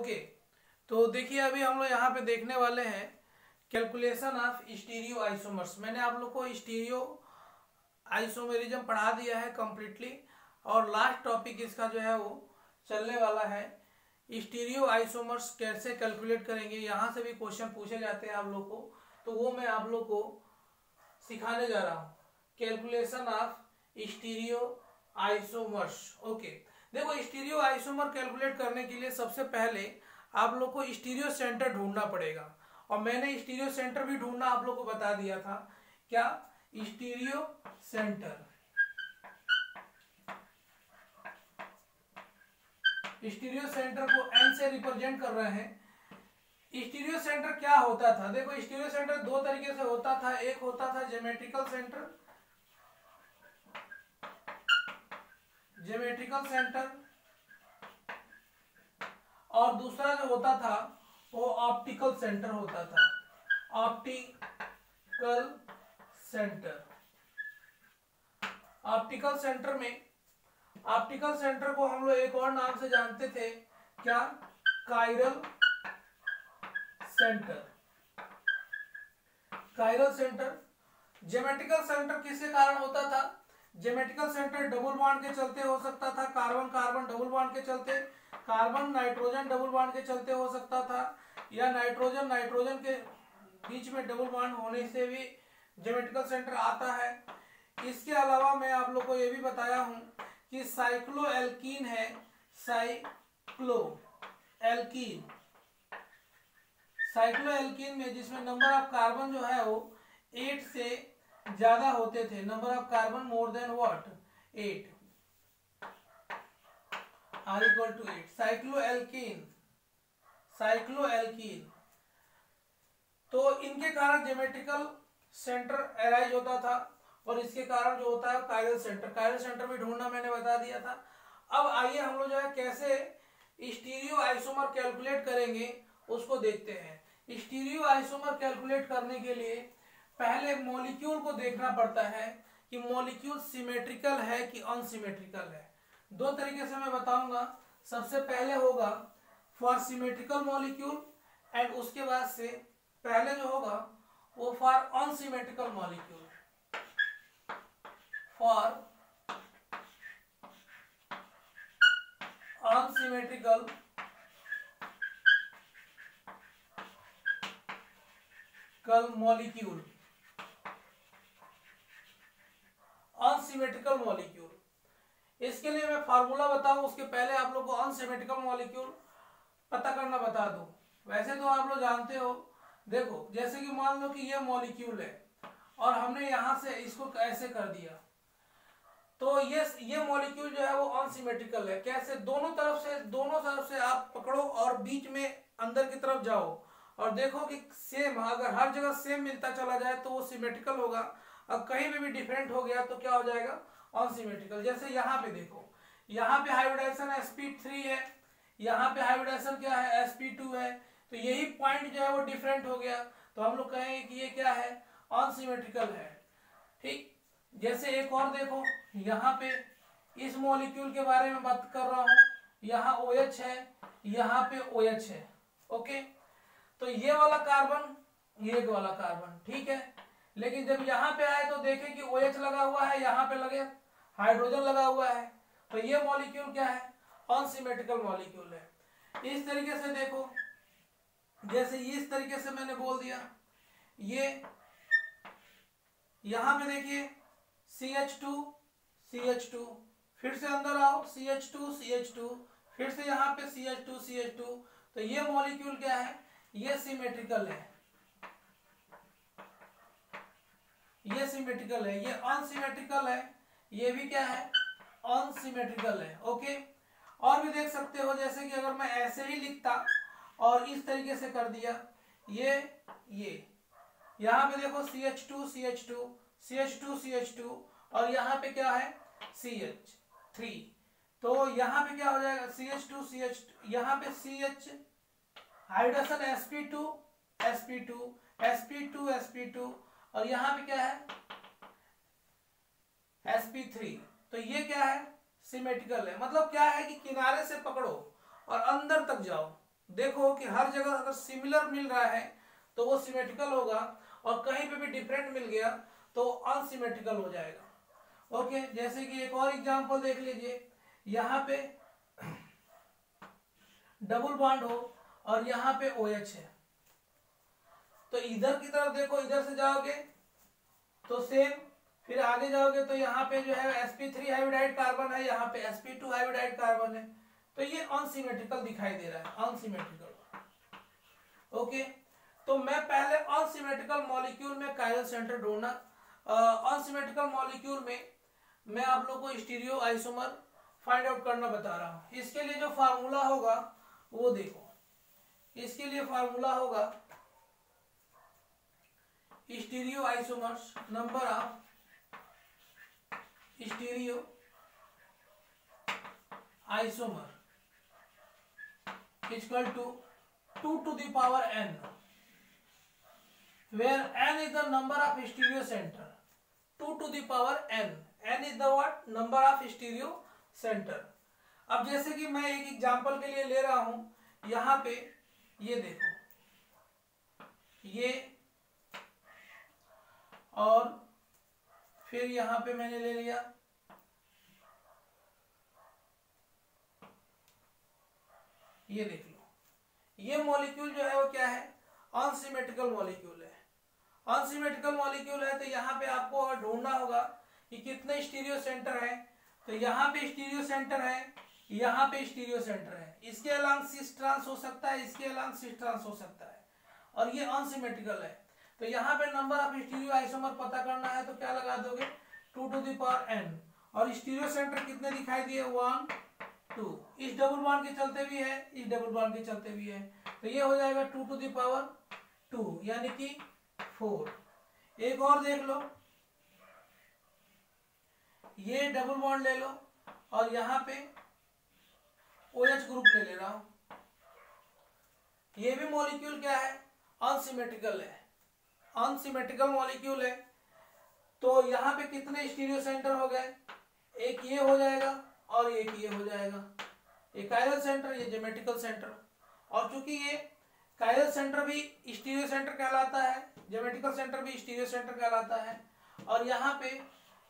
Okay, तो देखिए अभी हम लोग यहाँ पे देखने वाले हैं कैलकुलेशन ऑफ स्टीरियो आइसोमर्स। मैंने आप लोग को स्टीरियो आइसोमेरिज्म पढ़ा दिया है कंप्लीटली, और लास्ट टॉपिक इसका जो है वो चलने वाला है स्टीरियो आइसोमर्स कैसे कैलकुलेट करेंगे। यहाँ से भी क्वेश्चन पूछे जाते हैं आप लोग को, तो वो मैं आप लोग को सिखाने जा रहा हूँ, calculation of stereo isomers. Okay, देखो स्टीरियो आइसोमर कैलकुलेट करने के लिए सबसे पहले आप लोग को स्टीरियो सेंटर ढूंढना पड़ेगा, और मैंने स्टीरियो सेंटर भी ढूंढना आप लोग को बता दिया था। क्या? Stereo centre. स्टीरियो सेंटर को एन से रिप्रेजेंट कर रहे हैं। स्टीरियो सेंटर क्या होता था? देखो स्टीरियो सेंटर दो तरीके से होता था, एक होता था ज्योमेट्रिकल सेंटर, और दूसरा जो होता था वो ऑप्टिकल सेंटर होता था, ऑप्टिकल सेंटर। ऑप्टिकल सेंटर को हम लोग एक और नाम से जानते थे, क्या? Chiral centre. ज्योमेट्रिकल सेंटर किसके कारण होता था? ज्योमेट्रिकल सेंटर डबल बॉन्ड के चलते हो सकता था, कार्बन कार्बन डबल बॉन्ड के चलते, कार्बन नाइट्रोजन डबल बॉन्ड के चलते हो सकता था, या नाइट्रोजन नाइट्रोजन के बीच में डबल बॉन्ड होने से भी ज्योमेट्रिकल सेंटर आता है। इसके अलावा मैं आप लोग को यह भी बताया हूं कि साइक्लोएल्कीन है, साइक्लोएल्कीन में जिसमें नंबर ऑफ कार्बन जो है वो 8 से ज्यादा होते थे, number of carbon more than what 8 are equal to 8। Cycloalkene तो इनके कारण ज्योमेट्रिकल सेंटर अराइज होता था, और इसके कारण जो होता है कायरल सेंटर भी ढूंढना मैंने बता दिया था। अब आइए हम लोग जो है कैसे स्टीरियो आइसोमर कैलकुलेट करेंगे उसको देखते हैं। स्टीरियो आइसोमर कैलकुलेट करने के लिए पहले मॉलिक्यूल को देखना पड़ता है कि मॉलिक्यूल सिमेट्रिकल है कि अनसिमेट्रिकल है। दो तरीके से मैं बताऊंगा। सबसे पहले होगा फॉर सिमेट्रिकल मॉलिक्यूल, एंड उसके बाद से पहले जो होगा वो for unsymmetrical molecule. For unsymmetrical molecule, unsymmetrical molecule. इसके लिए मैं फार्मूला बताऊं उसके पहले आप लोग को अनसिमेट्रिकल मॉलिक्यूल पता करना बता दूं। वैसे तो आप लोग जानते हो, देखो जैसे कि मान लो कि ये मॉलिक्यूल है और हमने यहां से इसको ऐसे कर दिया, तो ये मॉलिक्यूल जो है वो अनसिमेट्रिकल है। कैसे? दोनों तरफ से आप पकड़ो और बीच में अंदर की तरफ जाओ और देखो कि सेम, अगर हर जगह सेम मिलता चला जाए तो वो सिमेट्रिकल होगा, और कहीं पे भी डिफरेंट हो गया तो क्या हो जाएगा? अनसिमेट्रिकल। जैसे यहाँ पे देखो, यहाँ पे हाइब्रिडाइजेशन sp3 है, यहाँ पे हाइब्रिडाइजेशन क्या है? sp2 है, तो यही पॉइंट जो है वो डिफरेंट हो गया, तो हम लोग कहेंगे कि ये क्या है? अनसिमेट्रिकल है। ठीक, जैसे एक और देखो, यहाँ पे इस मॉलिक्यूल के बारे में बात कर रहा हूं, यहाँ OH है, यहाँ पे OH है। ओके, तो ये वाला कार्बन, ये वाला कार्बन, ठीक है। लेकिन जब यहाँ पे आए तो देखें कि OH लगा हुआ है, यहाँ पे लगे हाइड्रोजन लगा हुआ है, तो ये मॉलिक्यूल क्या है? अनसिमेट्रिकल मॉलिक्यूल है। इस तरीके से देखो, जैसे इस तरीके से मैंने बोल दिया, ये यहाँ पे देखिए CH2, फिर से अंदर आओ CH2, फिर से यहाँ पे CH2, तो ये मॉलिक्यूल क्या है? ये सिमेट्रिकल है, ये अनसिमेट्रिकल है, ये भी क्या है? अनसिमेट्रिकल है। ओके, और भी देख सकते हो, जैसे कि अगर मैं ऐसे ही लिखता और इस तरीके से कर दिया, ये यहाँ पे देखो CH2, और यहाँ पे क्या है? CH3, तो यहाँ पे क्या हो जाएगा? CH2, यहाँ पे CH हाइड्रोजन sp2, और यहाँ पे क्या है? sp3, तो ये क्या है? सिमेट्रिकल है। मतलब क्या है कि किनारे से पकड़ो और अंदर तक जाओ, देखो कि हर जगह अगर सिमिलर मिल रहा है तो वो सिमेट्रिकल होगा, और कहीं पे भी डिफरेंट मिल गया तो अनसिमेट्रिकल हो जाएगा। ओके, जैसे कि एक और एग्जांपल देख लीजिए, यहाँ पे डबल बॉन्ड हो और यहाँ पे OH है, तो इधर की तरफ देखो, इधर से जाओगे तो सेम, फिर आगे जाओगे तो यहाँ पे जो है sp3 हाइब्रिडाइड कार्बन है, यहाँ पे sp2 हाइब्रिडाइड कार्बन है, तो ये अनसिमेट्रिकल दिखाई दे रहा है, अनसिमेट्रिकल। ओके, तो मैं पहले अनसिमेट्रिकल मॉलिक्यूल में कायरल सेंटर ढूंढना, अनसिमेट्रिकल मॉलिक्यूल में मैं आप लोग को स्टीरियो आइसोमर फाइंड आउट करना बता रहा हूं। इसके लिए जो फार्मूला होगा वो देखो, इसके लिए फार्मूला होगा stereo isomers, number of stereo isomer equal to 2 to the power n, where n is the number of stereo center, 2 to the power n, n is the what, number of stereo center। अब जैसे कि मैं एक example के लिए ले रहा हूं, यहाँ पे ये देखो, ये और फिर यहाँ पे मैंने ले लिया ये, देख लो, ये मॉलिक्यूल जो है वो क्या है, अनसिमेट्रिकल मॉलिक्यूल है। अनसिमेट्रिकल मॉलिक्यूल है तो यहाँ पे आपको अगर ढूंढना होगा कि कितने स्टीरियो सेंटर है, तो यहाँ पे स्टीरियो सेंटर है, यहाँ पे स्टीरियो सेंटर है, इसके अलांग सिस ट्रांस हो सकता है, इसके अलांग सिस ट्रांस हो सकता है, और ये अनसिमेट्रिकल है। तो यहाँ पे नंबर ऑफ स्टीरियो आइसोमर पता करना है तो क्या लगा दोगे, 2 to the power n, और स्टीरियो सेंटर कितने दिखाई दिए, 1 2, इस डबल बॉन्ड के चलते भी है, इस डबल बॉन्ड के चलते भी है, तो ये हो जाएगा 2 to the power 2 यानी कि 4। एक और देख लो, ये डबल बॉन्ड ले लो और यहाँ पे OH ग्रुप ले रहा हूं, ये भी मॉलिक्यूल क्या है, अनसिमेट्रिकल है, अनसिमेट्रिकल मॉलिक्यूल है। तो यहाँ पे कितने स्टीरियो सेंटर हो गए, एक ये हो जाएगा और एक ये हो जाएगा, ये कायरल सेंटर, ये ज्योमेट्रिकल सेंटर, और चूंकि ये कायरल सेंटर भी स्टीरियो सेंटर कहलाता है, ज्योमेट्रिकल सेंटर भी स्टीरियो सेंटर कहलाता है, और यहाँ पे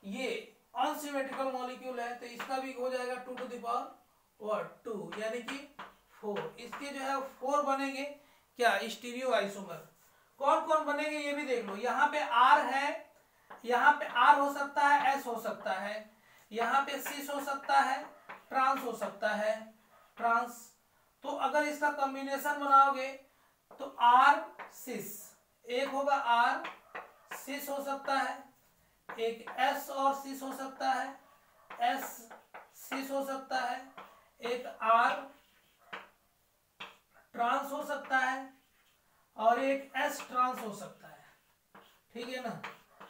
ये अनसिमेट्रिकल मॉलिक्यूल है तो इसका भी हो जाएगा 2 to the power 2 यानी कि 4। इसके जो है 4 बनेंगे क्या, स्टीरियो आइसोमर। कौन कौन बनेंगे ये भी देख लो, यहाँ पे R है, यहाँ पे R हो सकता है, S हो सकता है, यहाँ पे सिस हो सकता है, ट्रांस हो सकता है, ट्रांस। तो अगर इसका कॉम्बिनेशन बनाओगे तो R सिस, एक होगा R सिस हो सकता है, एक S और सिस हो सकता है, S सिस हो सकता है, एक R ट्रांस हो सकता है, और एक S ट्रांस हो सकता है, ठीक है ना।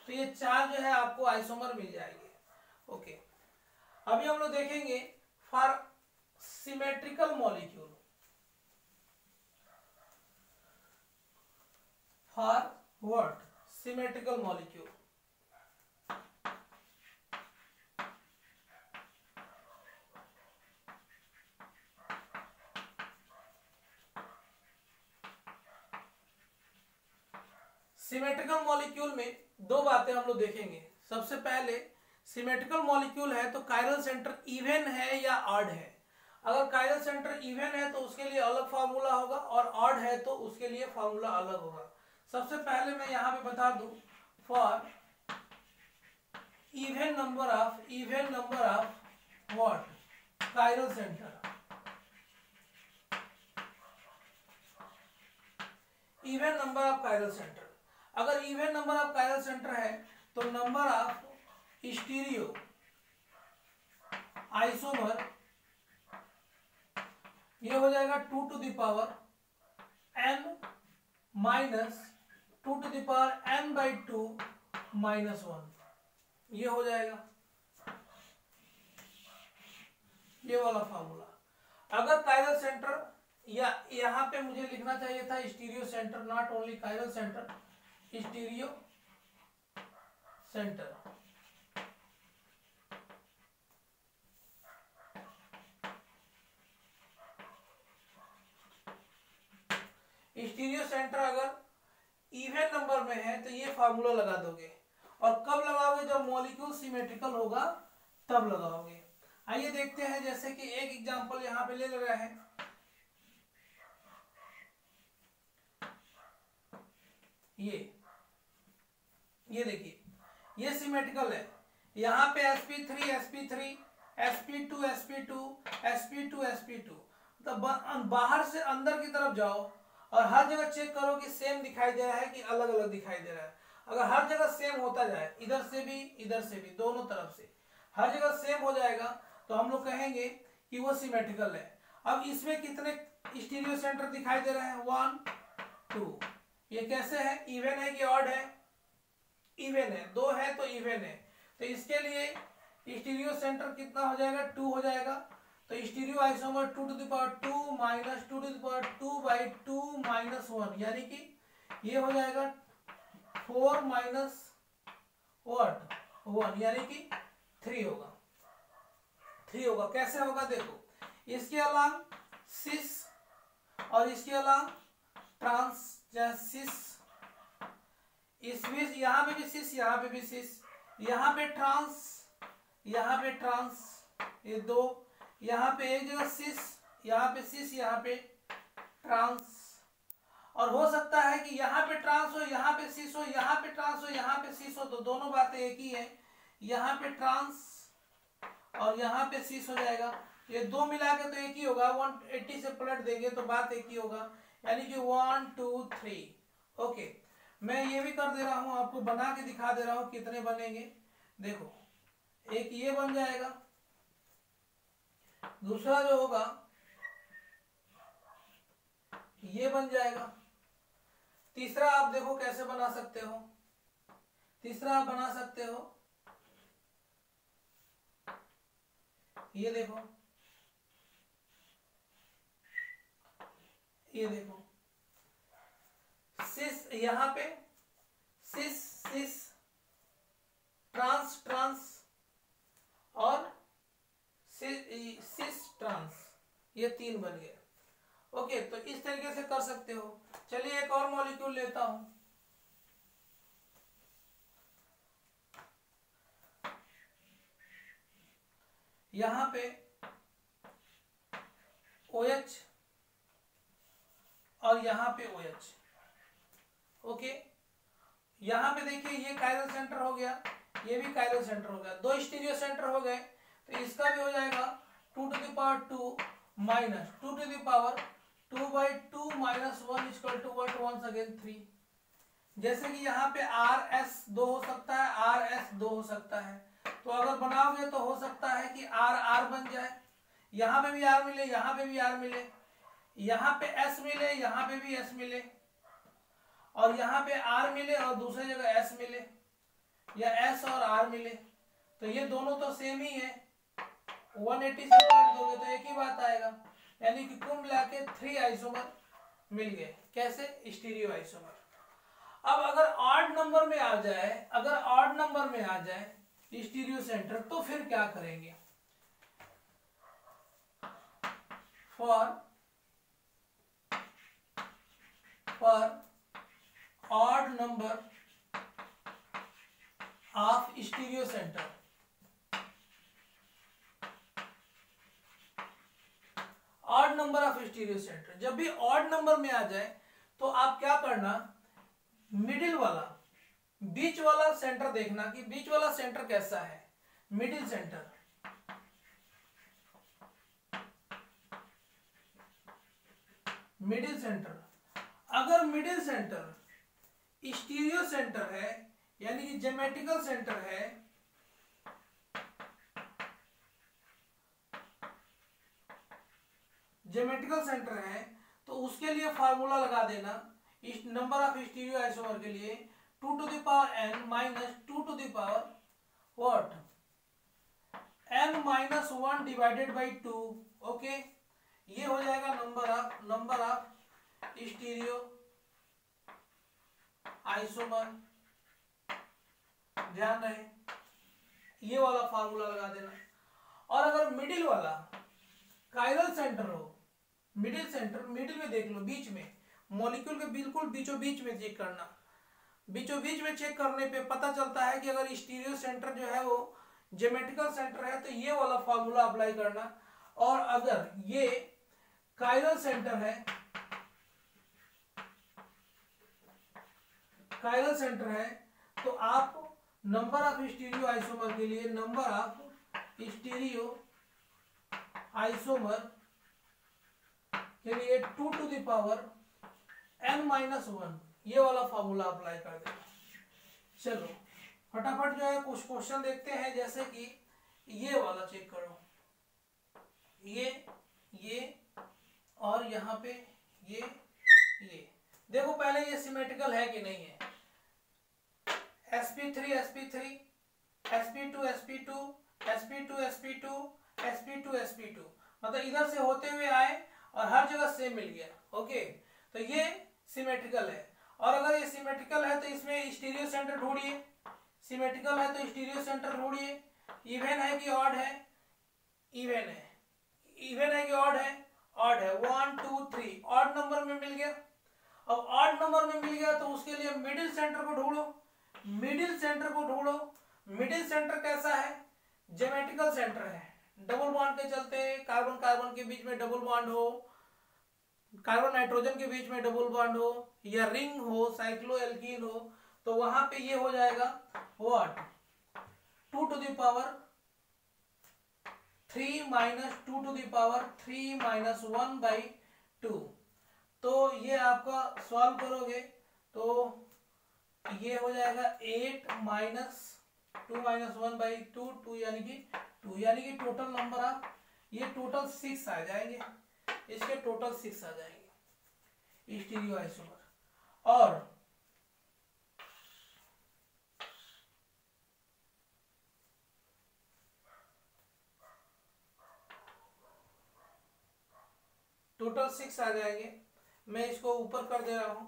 तो ये 4 जो है आपको आइसोमर मिल जाएंगे। ओके, अभी हम लोग देखेंगे for symmetrical molecule, for what, symmetrical molecule. Symmetrical molecule में दो बातें हम लोग देखेंगे। सबसे पहले सिमेट्रिकल मॉलिक्यूल है तो कायरल सेंटर इवन है या ऑड है। अगर कायरल सेंटर इवन है तो उसके लिए अलग फार्मूला होगा, और ऑड है तो उसके लिए फार्मूला अलग होगा। सबसे पहले मैं यहाँ पे बता दूं, for even number of what, chiral centre, even number of chiral centre. अगर even number of chiral centre है तो नंबर ऑफ स्टीरियो आइसोमर ये हो जाएगा 2 to the power n minus 2 to the power n/2 minus 1, ये हो जाएगा ये वाला फार्मूला। अगर कायरल सेंटर, या यहाँ पे मुझे लिखना चाहिए था stereo centre, not only chiral centre, stereo centre. Centre अगर इवन नंबर में है तो ये फार्मूला लगा दोगे, और कब लगाओगे, जब मॉलिक्यूल सिमेट्रिकल होगा तब लगाओगे। आइए देखते हैं, जैसे कि एक एग्जांपल यहाँ पे ले रहे हैं। ये देखिए, ये सिमेट्रिकल है। यहाँ पे sp3 sp3 sp2 sp2 sp2 sp2, तो बाहर से अंदर की तरफ जाओ और हर जगह चेक करो कि सेम दिखाई दे रहा है कि अलग अलग दिखाई दे रहा है। अगर हर जगह सेम होता जाए, इधर से भी दोनों तरफ से हर जगह सेम हो जाएगा, तो हम लोग कहेंगे कि वो सिमेट्रिकल है। अब इसमें कितने स्टीरियो सेंटर दिखाई दे रहे हैं, 1 2। ये कैसे है, इवन है कि ऑड है, इवन है, 2 है तो इवन है, तो इसके लिए स्टीरियो सेंटर कितना हो जाएगा, 2 हो जाएगा। तो stereo isomer 2 to the power 2 minus 2 to the power 2/2 minus 1, यानी कि ये हो जाएगा 4 माइनस 1, यानी कि 3 होगा। 3 होगा। कैसे होगा, देखो, इसके अलावा सिस और इसके अलावा ट्रांस या सिस, इसमें यहाँ पे भी सिस, यहाँ पे भी सिस, यहाँ पे ट्रांस, यहाँ पे ट्रांस, ये 2, यहाँ पे एक जगह सिस, यहाँ पे सिस, यहाँ पे ट्रांस। और हो सकता है कि यहाँ पे ट्रांस हो, यहाँ पे सिस हो, यहाँ पे ट्रांस हो, यहाँ पे सिस हो, तो दोनों बातें एक ही है। यहाँ पे ट्रांस और यहाँ पे सिस हो जाएगा, ये 2 मिला के तो एक ही होगा। 180 से पलट देंगे तो बात एक ही होगा, यानी कि 1 2 3। ओके, मैं ये भी कर दे रहा हूं, आपको बना के दिखा दे रहा हूं कितने बनेंगे। देखो, एक ये बन जाएगा, दूसरा जो होगा ये बन जाएगा, तीसरा आप देखो कैसे बना सकते हो। तीसरा आप बना सकते हो, ये देखो, ये देखो, सिस, यहाँ पे सिस सिस, ट्रांस ट्रांस और सिस ट्रांस, ये 3 बन गए। ओके, तो इस तरीके से कर सकते हो। चलिए एक और मॉलिक्यूल लेता हूं। यहां पे OH और यहां पे OH। ओके, यहां पे देखिए, ये कायरल सेंटर हो गया, ये भी कायरल सेंटर हो गया, 2 स्टीरियो सेंटर हो गए। तो इसका भी हो जाएगा 2 to the power 2 minus 2 to the power 2/2 minus 1 equal to what, once again 3। जैसे कि यहाँ पे RS 2 हो सकता है, RS 2 हो सकता है, तो अगर बनाओगे तो हो सकता है कि R बन जाए, यहाँ पे भी R मिले, यहाँ पे भी R मिले, यहाँ पे S मिले, यहाँ पे भी S मिले, और यहाँ पे R मिले और दूसरी जगह S मिले, या S और R मिले, तो ये दोनों तो सेम ही है। 180 से काट दोगे तो एक ही बात आएगा, यानी कि कुल मिला के 3 आइसोमर मिल गए। कैसे, स्टीरियो आइसोमर। अब अगर ऑड नंबर में आ जाए, अगर ऑड नंबर में आ जाए स्टीरियो सेंटर, तो फिर क्या करेंगे। For odd number of stereo centre, odd number of stereo centre, जब भी ऑड नंबर में आ जाए तो आप क्या करना, मिडिल वाला, बीच वाला सेंटर देखना कि बीच वाला सेंटर कैसा है, मिडिल सेंटर। मिडिल सेंटर, अगर मिडिल सेंटर स्टीरियो सेंटर है, यानी कि ज्योमेट्रिकल सेंटर है, ज्योमेट्रिकल सेंटर है, तो उसके लिए फार्मूला लगा देना इस नंबर ऑफ स्टीरियो आइसोमर के लिए 2 to the power n minus 2 to the power what, n minus 1 divided by 2। Okay, ये हो जाएगा नंबर ऑफ स्टीरियो आइसोमर। ध्यान रहे, ये वाला फार्मूला लगा देना। और अगर मिडिल वाला कायरल सेंटर हो, मिडिल सेंटर, मिडिल में देख लो, बीच में, मॉलिक्यूल के बिल्कुल बीचों बीच में चेक करना। बीचों बीच में चेक करने पे पता चलता है कि अगर स्टीरियो सेंटर जो है वो ज्योमेट्रिकल सेंटर है तो ये वाला फार्मूला अप्लाई करना, और अगर ये कायरल सेंटर है, कायरल सेंटर है, तो आप नंबर ऑफ स्टीरियो आइसोमर के लिए नंबर ऑफ स्टीरियो आइसोमर के लिए 2 टू द पावर n-1 ये वाला फॉर्मूला अप्लाई कर देना। चलो फटाफट जो है कुछ क्वेश्चन देखते हैं, जैसे कि ये वाला चेक करो, ये और यहाँ पे ये देखो पहले ये सिमेट्रिकल है कि नहीं है। sp3 sp3 sp2 sp2 sp2 sp2 sp2 sp2 मतलब इधर से होते हुए आए और हर जगह सेम मिल गया। ओके, तो ये सिमेट्रिकल है। और अगर ये सिमेट्रिकल है तो इसमें स्टीरियो सेंटर ढूंढिए। सिमेट्रिकल है तो स्टीरियो सेंटर ढूंढिए। इवन है कि ऑड है? इवन है। इवन है कि ऑड है? ऑड है। 1 2 3 ऑड नंबर में मिल गया। अब ऑड नंबर में मिल गया तो उसके लिए मिडिल सेंटर को ढूंढो। मिडिल सेंटर को ढूंढो। मिडिल सेंटर कैसा है? ज्योमेट्रिकल सेंटर है। डबल बॉन्ड के चलते कार्बन कार्बन के बीच में डबल बॉन्ड हो, कार्बन नाइट्रोजन के बीच में डबल बॉन्ड हो, या रिंग हो, साइक्लोएल्कीन हो, तो वहां पे ये हो जाएगा what 2 to the power 3 minus 2 to the power 3 minus 1/2। तो ये आपका सॉल्व करोगे तो ये हो जाएगा 8 माइनस 2 माइनस 1/2 2 यानी कि टोटल नंबर आप ये टोटल 6 आ जाएंगे। इसके टोटल 6 आ जाएंगे स्टीरियो आइसोमर। और टोटल 6 आ जाएंगे। मैं इसको ऊपर कर दे रहा हूं,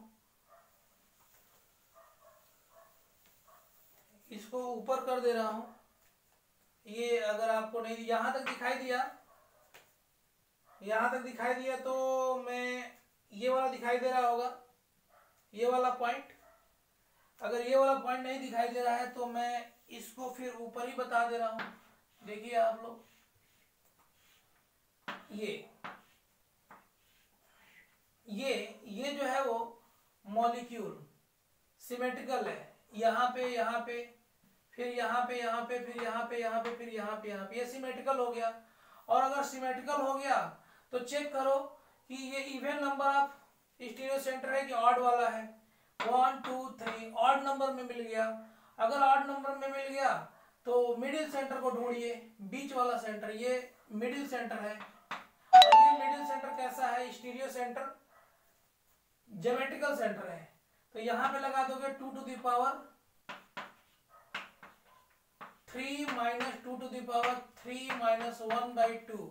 इसको ऊपर कर दे रहा हूं। ये अगर आपको नहीं यहां तक दिखाई दिया, यहां तक दिखाई दिया तो मैं ये वाला दिखाई दे रहा होगा, ये वाला पॉइंट। अगर ये वाला पॉइंट नहीं दिखाई दे रहा है तो मैं इसको फिर ऊपर ही बता दे रहा हूं। देखिए आप लोग, ये जो है वो मॉलिक्यूल सिमेट्रिकल है। यहाँ पे फिर यहाँ पे फिर यहाँ पे फिर यहाँ पे ये सिमेट्रिकल हो गया। और अगर सिमेट्रिकल हो गया तो चेक करो कि ये even number of stereo centre है कि ऑड वाला है। 1 2 3 ऑड नंबर में मिल गया। अगर ऑड नंबर में मिल गया तो मिडिल सेंटर को ढूंढिए, बीच वाला सेंटर, ये मिडिल सेंटर है। और ये मिडिल सेंटर कैसा है? स्टीरियो सेंटर ज्योमेट्रिकल सेंटर है। तो यहां पे लगा दोगे 2 to the power 3 minus 2 to the power 3 minus 1/2,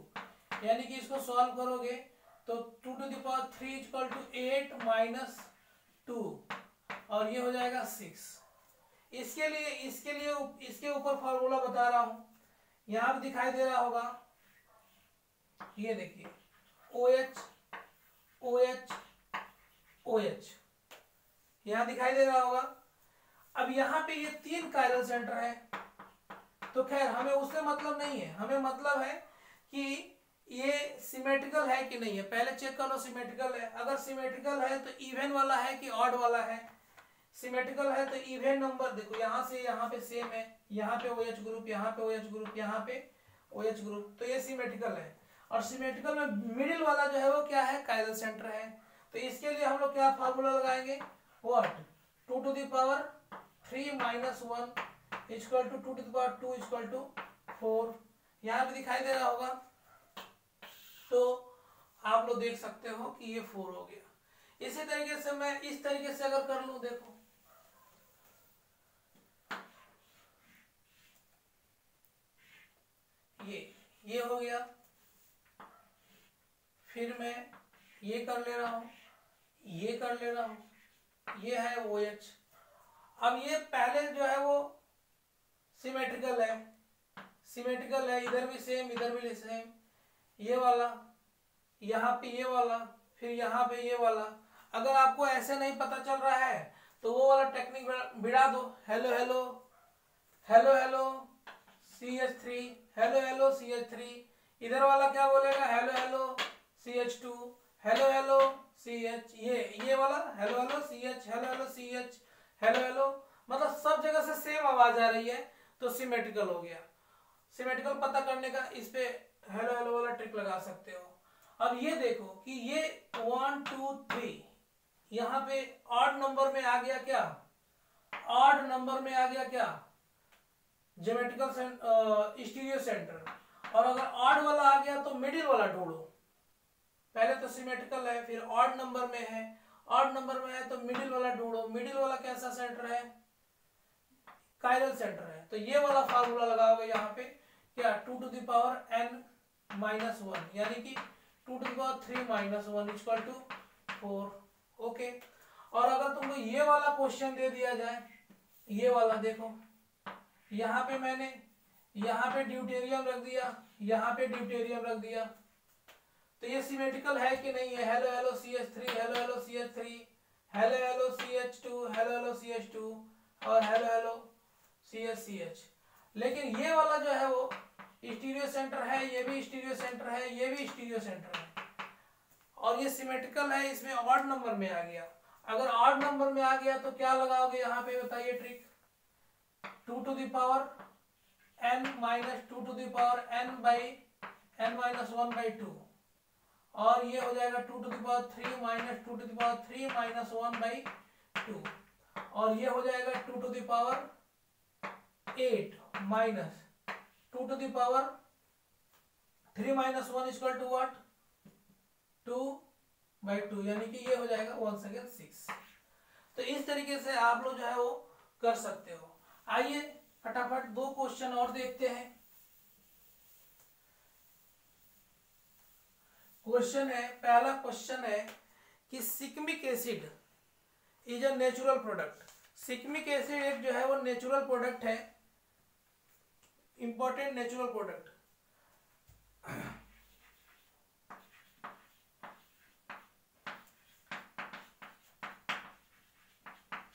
यानी कि इसको सॉल्व करोगे तो 2 to the power 3 equal to 8 minus 2 और ये हो जाएगा 6। इसके लिए ऊपर फॉर्मूला बता रहा हूं, यहां पे दिखाई दे रहा होगा। ये देखिए OH OH OH यहां दिखाई दे रहा होगा। अब यहां पे ये 3 कायरल सेंटर है, तो खैर हमें उससे मतलब नहीं है। हमें मतलब है कि ये सिमेट्रिकल है कि नहीं है। पहले चेक कर लो सिमेट्रिकल है। अगर सिमेट्रिकल है तो इवन वाला है कि ऑड वाला है। सिमेट्रिकल है तो इवन नंबर, देखो यहाँ से यहाँ पे सेम है, यहाँ पे OH ग्रुप, यहाँ पे OH ग्रुप, यहाँ पे OH ग्रुप, तो ये सिमेट्रिकल है। और सिमेट्रिकल में मिडिल वाला जो है वो क्या है? कायरल सेंटर है। तो इसके लिए हम लोग क्या फार्मूला लगाएंगे? What 2 to the power 3 minus 1 equal to 2 to the power 2 equal to 4। यहाँ पे दिखाई दे रहा होगा, तो आप लोग देख सकते हो कि ये 4 हो गया। इसी तरीके से मैं इस तरीके से अगर कर लूं, देखो ये हो गया। फिर मैं ये कर ले रहा हूं, ये कर ले रहा हूं, ये है OH। अब ये पहले जो है वो सिमेट्रिकल है, सिमेट्रिकल है, इधर भी सेम, इधर भी सेम, ये वाला, यहाँ पे ये वाला, फिर यहाँ पे ये वाला। अगर आपको ऐसे नहीं पता चल रहा है तो वो वाला टेक्निक भिड़ा दो, hello hello hello hello CH3, hello hello CH3। इधर वाला क्या बोलेगा, hello hello CH2, hello hello CH, ये वाला hello hello CH, hello hello CH, hello hello, मतलब सब जगह से सेम आवाज आ रही है तो सिमेट्रिकल हो गया। सिमेट्रिकल पता करने का इस पे हेलो हेलो वाला ट्रिक लगा सकते हो। अब ये देखो कि ये 1 2 3 यहाँ पे ऑड नंबर में आ गया क्या, ऑड नंबर में आ गया क्या, ज्योमेट्रिकल स्टीरियो सेंटर। और अगर ऑड वाला आ गया तो मिडिल वाला ढूंढो। पहले तो सिमेट्रिकल है, फिर ऑड नंबर में है, ऑड नंबर में है तो मिडिल वाला ढूंढो। मिडिल वाला कैसा सेंटर है, कायरल सेंटर है। तो ये वाला फार्मूला लगाओगे यहाँ पे क्या, 2 to the power n minus 1 यानी कि 2 to the power 3 minus 1 equal to 4। Okay. और अगर तुमको ये वाला क्वेश्चन दे दिया जाए, ये वाला देखो, यहाँ पे मैंने यहाँ पे ड्यूटेरियम रख दिया, यहाँ पे ड्यूटेरियम रख दिया, तो ये सिमेट्रिकल है कि नहीं है, hello hello CH3, hello hello CH3, hello hello CH2, hello hello CH2 और हेलो हेलो CH। लेकिन ये वाला जो है वो स्टीरियो सेंटर है, ये भी स्टीरियो सेंटर है, ये भी स्टीरियो सेंटर है और ये सिमेट्रिकल है, इसमें ऑड नंबर में आ गया। अगर ऑड नंबर में आ गया तो क्या लगाओगे यहाँ पे, बताइए trick, 2 to the power n minus 2 to the power n by n minus 1 by 2 और ये हो जाएगा 2 to the power 3 minus 2 to the power 3 minus 1 by 2 और ये हो जाएगा 2 to the power 8 minus 2 to the power 3 minus 1 equal to what, 2 by 2 यानी कि ये हो जाएगा 1 सेकेंड 6। तो इस तरीके से आप लोग जो है वो कर सकते हो। आइए फटाफट दो क्वेश्चन और देखते हैं। क्वेश्चन है, पहला क्वेश्चन है कि shikimic acid is a natural product. Shikimic acid एक जो है वो नेचुरल प्रोडक्ट है, important natural product.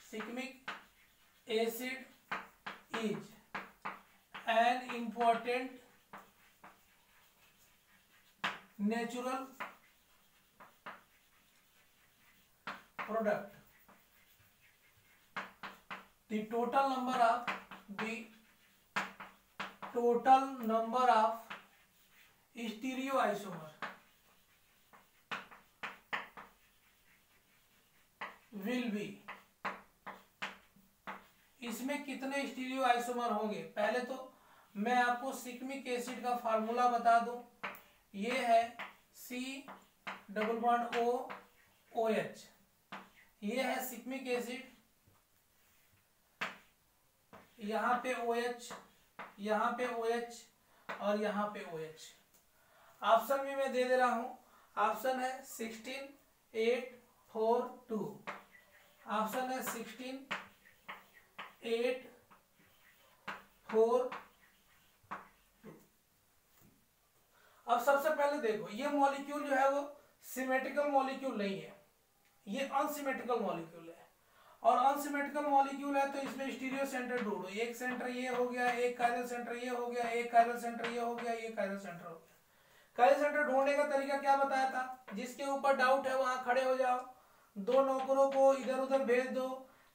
Shikimic acid is an important natural product. The total number of stereoisomer will be, इसमें कितने स्टीरियो आइसोमर होंगे। पहले तो मैं आपको सिकमिक एसिड का फार्मूला बता दूं, ये है C double bond O OH, ये है सिकमिक एसिड, यहाँ पे OH, यहाँ पे OH और यहाँ पे OH। ऑप्शन भी मैं दे दे रहा हूं, ऑप्शन है 16 8 4 2, ऑप्शन है 16 8 4 2। अब सबसे पहले देखो, ये मॉलिक्यूल जो है वो सिमेट्रिकल मॉलिक्यूल नहीं है, ये अनसिमेट्रिकल मॉलिक्यूल है। और अनसिमेट्रिकल मॉलिक्यूल है तो इसमें स्टीरियो सेंटर ढूंढो। एक सेंटर ये हो गया, एक कायरल सेंटर ये हो गया, एक कायरल सेंटर ये हो गया, ये कायरल सेंटर हो गया। कायरल सेंटर ढूंढने का तरीका क्या बताया था, जिसके ऊपर डाउट है वहां खड़े हो जाओ, दो नौकरों को इधर उधर भेज दो,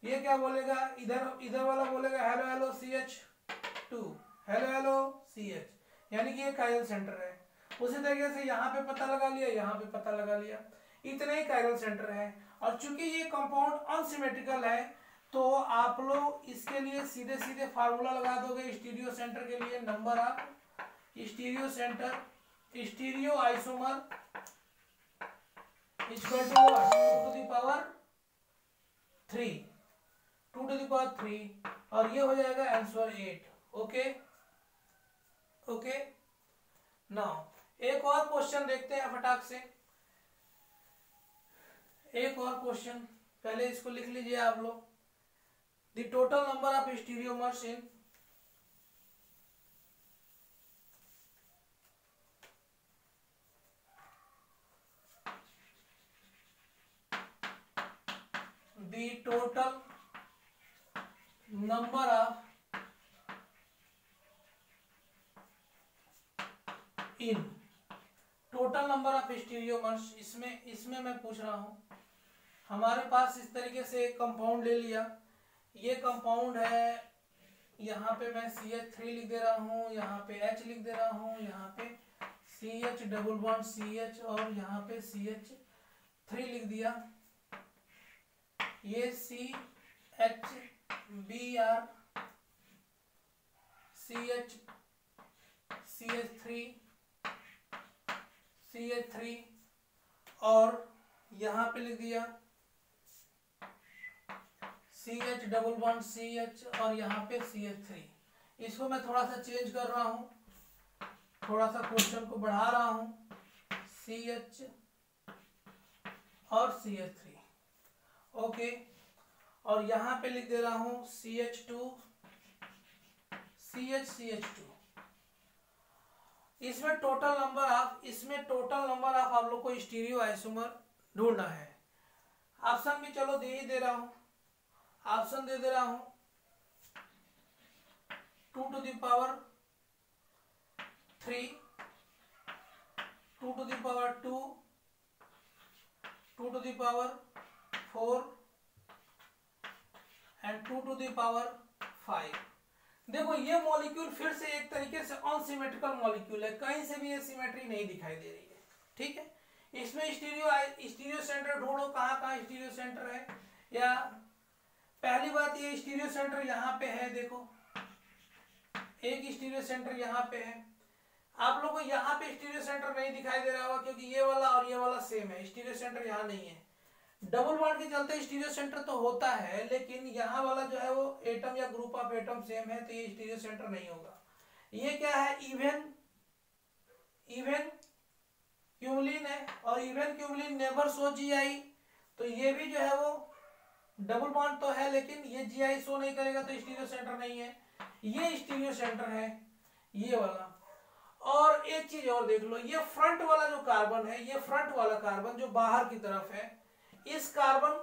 ये क्या बोलेगा, इधर वाला बोलेगा hello hello CH2, hello hello CH, यानी कि ये कायरल सेंटर है। उसी तरीके से यहाँ पे पता लगा लिया, यहाँ पे पता लगा लिया, इतने ही कायरल सेंटर है। और चूंकि ये कंपाउंड अनसिमेट्रिकल है तो आप लोग इसके लिए सीधे सीधे फार्मूला लगा दोगे स्टीरियो सेंटर के लिए, number of stereo centre, stereo isomer equal to 2 to the power 3, 2 to the power 3 और ये हो जाएगा आंसर 8। Okay okay. नाउ एक और क्वेश्चन देखते हैं फटाक से, एक और क्वेश्चन, पहले इसको लिख लीजिए आप लोग। The total number of stereomers in the total number of in total number of stereomers, इसमें मैं पूछ रहा हूं, हमारे पास इस तरीके से एक कंपाउंड ले लिया, ये कंपाउंड है, यहाँ पे मैं CH3 लिख दे रहा हूँ, यहाँ पे H लिख दे रहा हूँ, यहाँ पे CH डबल बॉन्ड CH और यहाँ पे CH3 लिख दिया, ये CHBr CH3 और यहाँ पे लिख दिया CH डबल बॉन्ड CH और यहाँ पे CH3। इसको मैं थोड़ा सा चेंज कर रहा हूँ, थोड़ा सा क्वेश्चन को बढ़ा रहा हूँ, CH और CH3, ओके। और यहाँ पे लिख दे रहा हूँ CH2 CH2। इसमें टोटल नंबर ऑफ आप लोग को स्टीरियो आइसोमर ढूंढना है। ऑप्शन भी चलो दे ही दे रहा हूं, ऑप्शन दे दे रहा हूं 2 to the power 3, 2 to the power 2, 2 to the power 4 and 2 to the power 5। देखो ये मॉलिक्यूल फिर से एक तरीके से अनसिमेट्रिकल मॉलिक्यूल है, कहीं से भी ये सिमेट्री नहीं दिखाई दे रही है, ठीक है। इसमें स्टीरियो सेंटर ढूंढो, कहाँ कहाँ स्टीरियो सेंटर है। या पहली बात ये स्टीरियो सेंटर यहाँ पे है, देखो एक स्टीरियो सेंटर यहाँ पे है। आप लोगों को यहाँ पे स्टीरियो सेंटर नहीं दिखाई दे रहा होगा क्योंकि ये वाला और ये वाला सेम है, स्टीरियो सेंटर यहाँ नहीं है। डबल बॉन्ड के चलते स्टीरियो सेंटर तो होता है, लेकिन यहाँ वाला जो है वो एटम या ग्रुप ऑफ एटम सेम है, तो ये स्टीरियो सेंटर नहीं होगा। ये क्या है, इवन क्यूमलिन है, और इवन क्यूमलिन नेवर शो GI, तो ये भी जो है वो डबल बॉन्ड तो है लेकिन ये GI शो नहीं करेगा, तो स्टीरियो सेंटर नहीं है। ये स्टीरियो सेंटर है ये वाला। और एक चीज और देख लो, ये फ्रंट वाला जो कार्बन है, ये फ्रंट वाला कार्बन जो बाहर की तरफ है, इस कार्बन,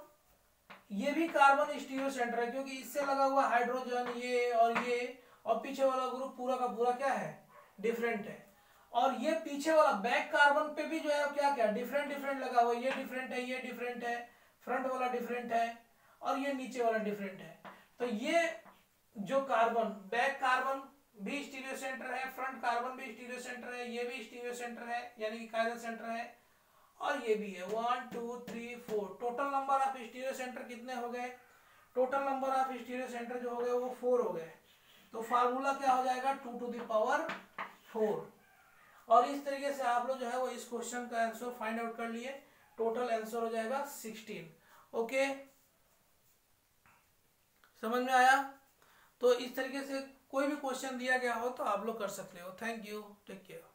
ये भी कार्बन स्टीरियो सेंटर है क्योंकि इससे लगा हुआ हाइड्रोजन ये और पीछे वाला ग्रुप पूरा का पूरा क्या है, डिफरेंट है। और ये पीछे वाला बैक कार्बन पे भी जो है क्या क्या डिफरेंट लगा हुआ, ये डिफरेंट है, ये डिफरेंट है, फ्रंट वाला डिफरेंट है और ये नीचे वाला डिफरेंट है। तो ये जो कार्बन, बैक कार्बन भी स्टीरियो सेंटर है, फ्रंट कार्बन भी स्टीरियो सेंटर है, ये भी स्टीरियो सेंटर है यानी कि कायरल सेंटर है, और ये भी है। 1 2 3 4 total number of stereo centre कितने हो गए, total number of stereo centre जो हो गए वो 4 हो गए। तो फार्मूला क्या हो जाएगा, 2 to the power 4। और इस तरीके से आप लोग जो है वो इस क्वेश्चन का आंसर फाइंड आउट कर लिए, टोटल आंसर हो जाएगा 16। ओके, समझ में आया। तो इस तरीके से कोई भी क्वेश्चन दिया गया हो तो आप लोग कर सकते हो। Thank you, take care.